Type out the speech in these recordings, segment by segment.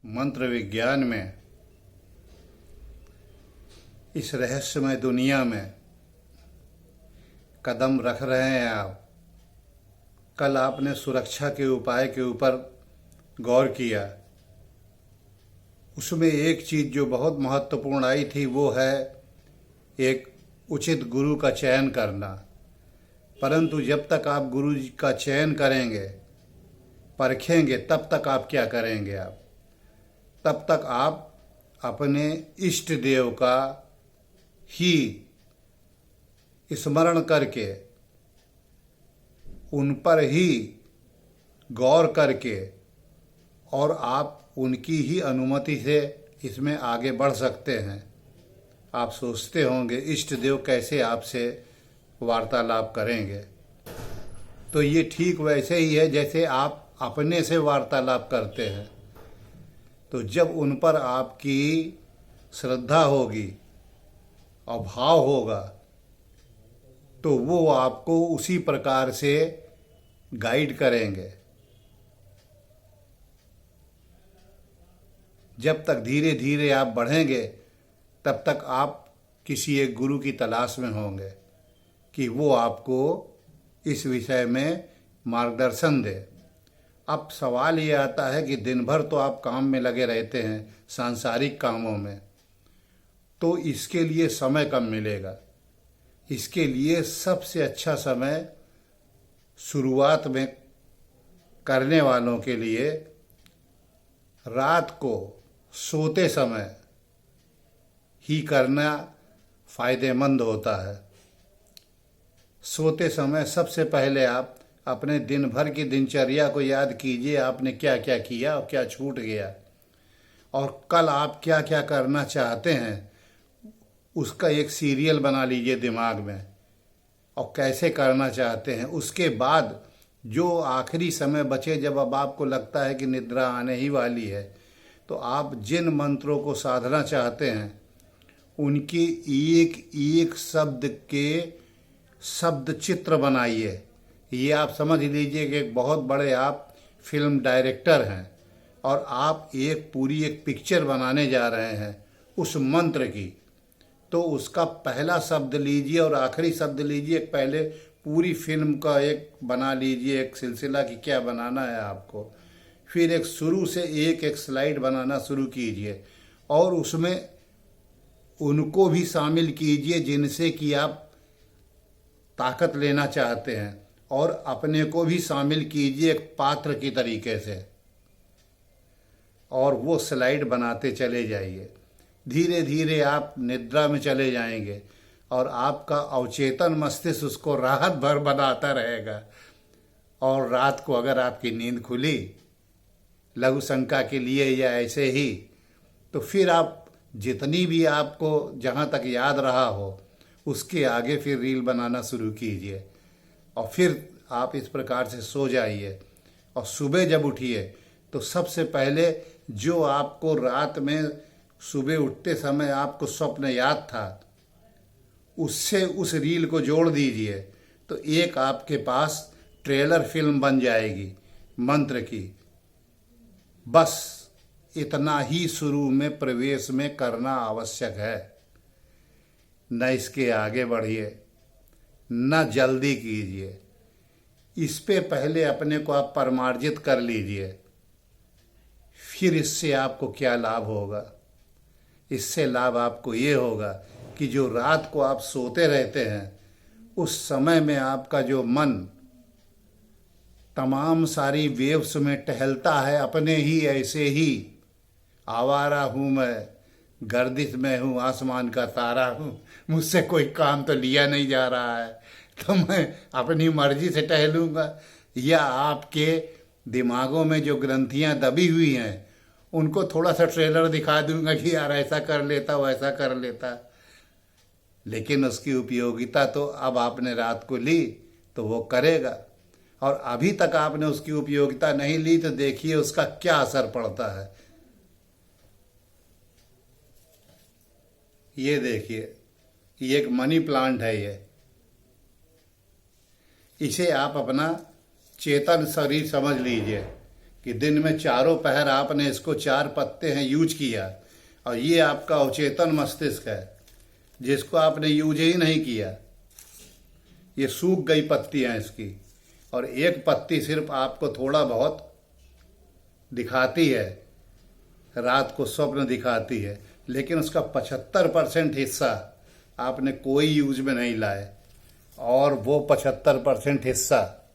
मंत्र विज्ञान में, इस रहस्यमय दुनिया में कदम रख रहे हैं आप। कल आपने सुरक्षा के उपाय के ऊपर गौर किया। उसमें एक चीज़ जो बहुत महत्वपूर्ण आई थी वो है एक उचित गुरु का चयन करना। परंतु जब तक आप गुरु जी का चयन करेंगे, परखेंगे, तब तक आप क्या करेंगे? आप तब तक आप अपने इष्ट देव का ही स्मरण करके, उन पर ही गौर करके, और आप उनकी ही अनुमति से इसमें आगे बढ़ सकते हैं। आप सोचते होंगे इष्ट देव कैसे आपसे वार्तालाप करेंगे, तो ये ठीक वैसे ही है जैसे आप अपने से वार्तालाप करते हैं। तो जब उन पर आपकी श्रद्धा होगी और भाव होगा, तो वो आपको उसी प्रकार से गाइड करेंगे। जब तक धीरे धीरे आप बढ़ेंगे, तब तक आप किसी एक गुरु की तलाश में होंगे कि वो आपको इस विषय में मार्गदर्शन दे। अब सवाल ये आता है कि दिन भर तो आप काम में लगे रहते हैं, सांसारिक कामों में, तो इसके लिए समय कब मिलेगा? इसके लिए सबसे अच्छा समय शुरुआत में करने वालों के लिए रात को सोते समय ही करना फायदेमंद होता है। सोते समय सबसे पहले आप अपने दिन भर की दिनचर्या को याद कीजिए, आपने क्या क्या किया और क्या छूट गया, और कल आप क्या क्या करना चाहते हैं उसका एक सीरियल बना लीजिए दिमाग में, और कैसे करना चाहते हैं। उसके बाद जो आखिरी समय बचे, जब अब आपको लगता है कि निद्रा आने ही वाली है, तो आप जिन मंत्रों को साधना चाहते हैं उनके एक एक शब्द के शब्द चित्र बनाइए। ये आप समझ लीजिए कि एक बहुत बड़े आप फिल्म डायरेक्टर हैं और आप एक पूरी एक पिक्चर बनाने जा रहे हैं उस मंत्र की। तो उसका पहला शब्द लीजिए और आखिरी शब्द लीजिए। पहले पूरी फिल्म का एक बना लीजिए, एक सिलसिला कि क्या बनाना है आपको। फिर एक शुरू से एक स्लाइड बनाना शुरू कीजिए और उसमें उनको भी शामिल कीजिए जिनसे कि आप ताकत लेना चाहते हैं, और अपने को भी शामिल कीजिए एक पात्र की तरीके से, और वो स्लाइड बनाते चले जाइए। धीरे धीरे आप निद्रा में चले जाएंगे और आपका अवचेतन मस्तिष्क उसको राहत भर बनाता रहेगा। और रात को अगर आपकी नींद खुली लघु शंका के लिए या ऐसे ही, तो फिर आप जितनी भी आपको जहाँ तक याद रहा हो उसके आगे फिर रील बनाना शुरू कीजिए, और फिर आप इस प्रकार से सो जाइए। और सुबह जब उठिए तो सबसे पहले जो आपको रात में सुबह उठते समय आपको स्वप्न याद था, उससे उस रील को जोड़ दीजिए, तो एक आपके पास ट्रेलर फिल्म बन जाएगी मंत्र की। बस इतना ही शुरू में प्रवेश में करना आवश्यक है। न इसके आगे बढ़िए, न जल्दी कीजिए। इस पे पहले अपने को आप परमार्जित कर लीजिए, फिर इससे आपको क्या लाभ होगा? इससे लाभ आपको ये होगा कि जो रात को आप सोते रहते हैं, उस समय में आपका जो मन तमाम सारी वेव्स में टहलता है, अपने ही ऐसे ही आवारा हूँ मैं, गर्दिश में हूँ, आसमान का तारा हूँ, मुझसे कोई काम तो लिया नहीं जा रहा है, तो मैं अपनी मर्जी से टहलूँगा। या आपके दिमागों में जो ग्रंथियाँ दबी हुई हैं उनको थोड़ा सा ट्रेलर दिखा दूंगा कि यार ऐसा कर लेता, वैसा कर लेता। लेकिन उसकी उपयोगिता तो अब आपने रात को ली तो वो करेगा, और अभी तक आपने उसकी उपयोगिता नहीं ली तो देखिए उसका क्या असर पड़ता है। ये देखिए, ये एक मनी प्लांट है। इसे आप अपना चेतन शरीर समझ लीजिए कि दिन में चारों पहर आपने इसको 4 पत्ते हैं यूज किया, और ये आपका अवचेतन मस्तिष्क है जिसको आपने यूज ही नहीं किया। ये सूख गई पत्तियां इसकी, और एक पत्ती सिर्फ आपको थोड़ा बहुत दिखाती है, रात को स्वप्न दिखाती है, लेकिन उसका 75% हिस्सा आपने कोई यूज में नहीं लाए। और वो 75% हिस्सा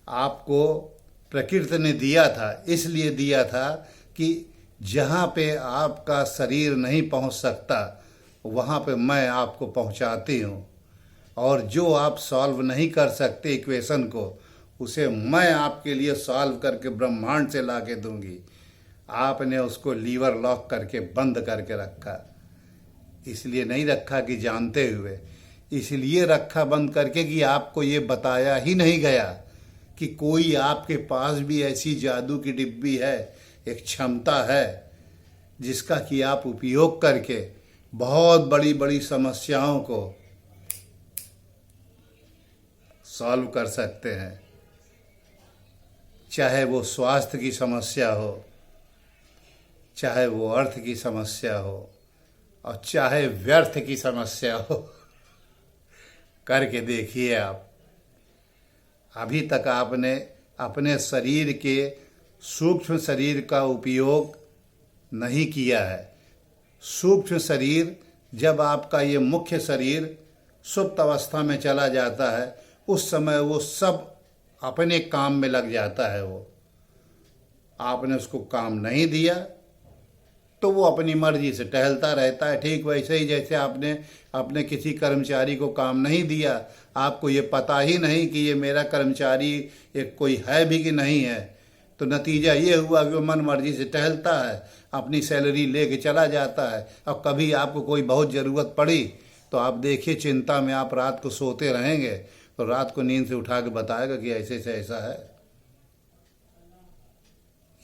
आपको प्रकृति ने दिया था, इसलिए दिया था कि जहाँ पे आपका शरीर नहीं पहुँच सकता वहाँ पे मैं आपको पहुँचाती हूँ, और जो आप सॉल्व नहीं कर सकते इक्वेशन को, उसे मैं आपके लिए सॉल्व करके ब्रह्मांड से ला के दूंगी। आपने उसको लीवर लॉक करके बंद करके रखा। इसलिए नहीं रखा कि जानते हुए, इसलिए रखा बंद करके कि आपको ये बताया ही नहीं गया कि कोई आपके पास भी ऐसी जादू की डिब्बी है, एक क्षमता है जिसका कि आप उपयोग करके बहुत बड़ी बड़ी समस्याओं को सॉल्व कर सकते हैं। चाहे वो स्वास्थ्य की समस्या हो, चाहे वो अर्थ की समस्या हो, और चाहे व्यर्थ की समस्या हो, करके देखिए आप। अभी तक आपने अपने शरीर के सूक्ष्म शरीर का उपयोग नहीं किया है। सूक्ष्म शरीर, जब आपका ये मुख्य शरीर सुप्त अवस्था में चला जाता है, उस समय वो सब अपने काम में लग जाता है। वो आपने उसको काम नहीं दिया तो वो अपनी मर्जी से टहलता रहता है। ठीक वैसे ही जैसे आपने अपने किसी कर्मचारी को काम नहीं दिया, आपको ये पता ही नहीं कि ये मेरा कर्मचारी एक कोई है भी कि नहीं है, तो नतीजा ये हुआ कि वो मन मर्जी से टहलता है, अपनी सैलरी लेके चला जाता है। अब कभी आपको कोई बहुत ज़रूरत पड़ी तो आप देखिए, चिंता में आप रात को सोते रहेंगे तो रात को नींद से उठा के बताएगा कि ऐसे से ऐसा है,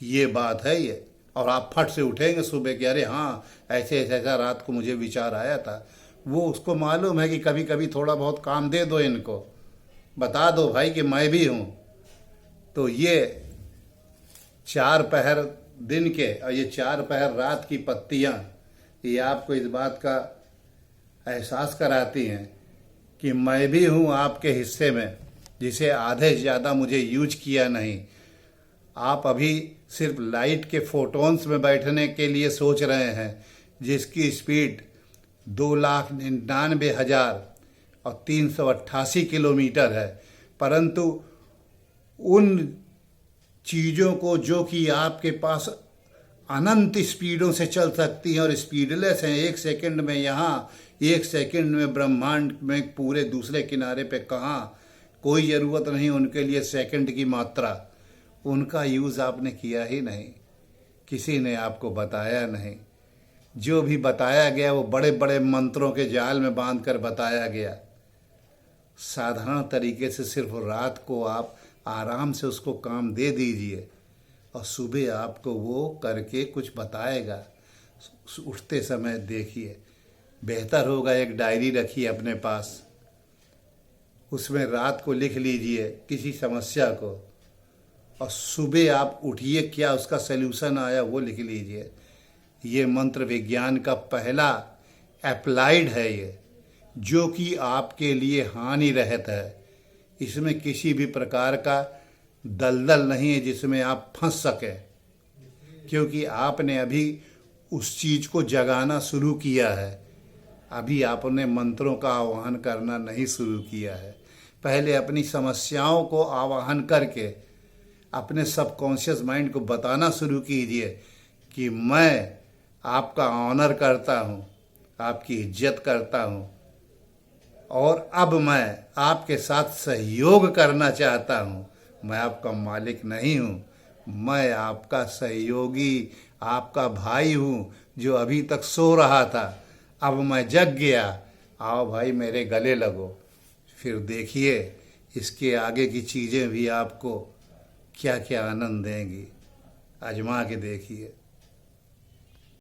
ये बात है ये। और आप फट से उठेंगे सुबह कि अरे हाँ, ऐसे ऐसा रात को मुझे विचार आया था। वो उसको मालूम है कि कभी कभी थोड़ा बहुत काम दे दो, इनको बता दो भाई कि मैं भी हूँ। तो ये 4 पहर दिन के और ये 4 पहर रात की पत्तियाँ, ये आपको इस बात का एहसास कराती हैं कि मैं भी हूँ आपके हिस्से में, जिसे आधे से ज़्यादा मुझे यूज किया नहीं। आप अभी सिर्फ लाइट के फोटोन्स में बैठने के लिए सोच रहे हैं, जिसकी स्पीड 2,99,388 किलोमीटर है, परंतु उन चीज़ों को जो कि आपके पास अनंत स्पीडों से चल सकती हैं और स्पीडलेस हैं, 1 सेकंड में यहाँ, 1 सेकंड में ब्रह्मांड में पूरे दूसरे किनारे पे कहाँ, कोई ज़रूरत नहीं उनके लिए सेकंड की मात्रा, उनका यूज़ आपने किया ही नहीं, किसी ने आपको बताया नहीं। जो भी बताया गया वो बड़े बड़े मंत्रों के जाल में बांध कर बताया गया। साधारण तरीके से सिर्फ रात को आप आराम से उसको काम दे दीजिए और सुबह आपको वो करके कुछ बताएगा। उठते समय देखिए, बेहतर होगा एक डायरी रखिए अपने पास, उसमें रात को लिख लीजिए किसी समस्या को, और सुबह आप उठिए क्या उसका सल्यूशन आया वो लिख लीजिए। ये मंत्र विज्ञान का पहला अप्लाइड है ये, जो कि आपके लिए हानि रहित है। इसमें किसी भी प्रकार का दलदल नहीं है जिसमें आप फंस सकें, क्योंकि आपने अभी उस चीज़ को जगाना शुरू किया है। अभी आपने मंत्रों का आवाहन करना नहीं शुरू किया है। पहले अपनी समस्याओं को आवाहन करके अपने सबकॉन्शियस माइंड को बताना शुरू कीजिए कि मैं आपका ऑनर करता हूँ, आपकी इज्जत करता हूँ, और अब मैं आपके साथ सहयोग करना चाहता हूँ। मैं आपका मालिक नहीं हूँ, मैं आपका सहयोगी, आपका भाई हूँ जो अभी तक सो रहा था, अब मैं जग गया, आओ भाई मेरे गले लगो। फिर देखिए इसके आगे की चीज़ें भी आपको क्या क्या आनंद देंगी, आजमा के देखिए।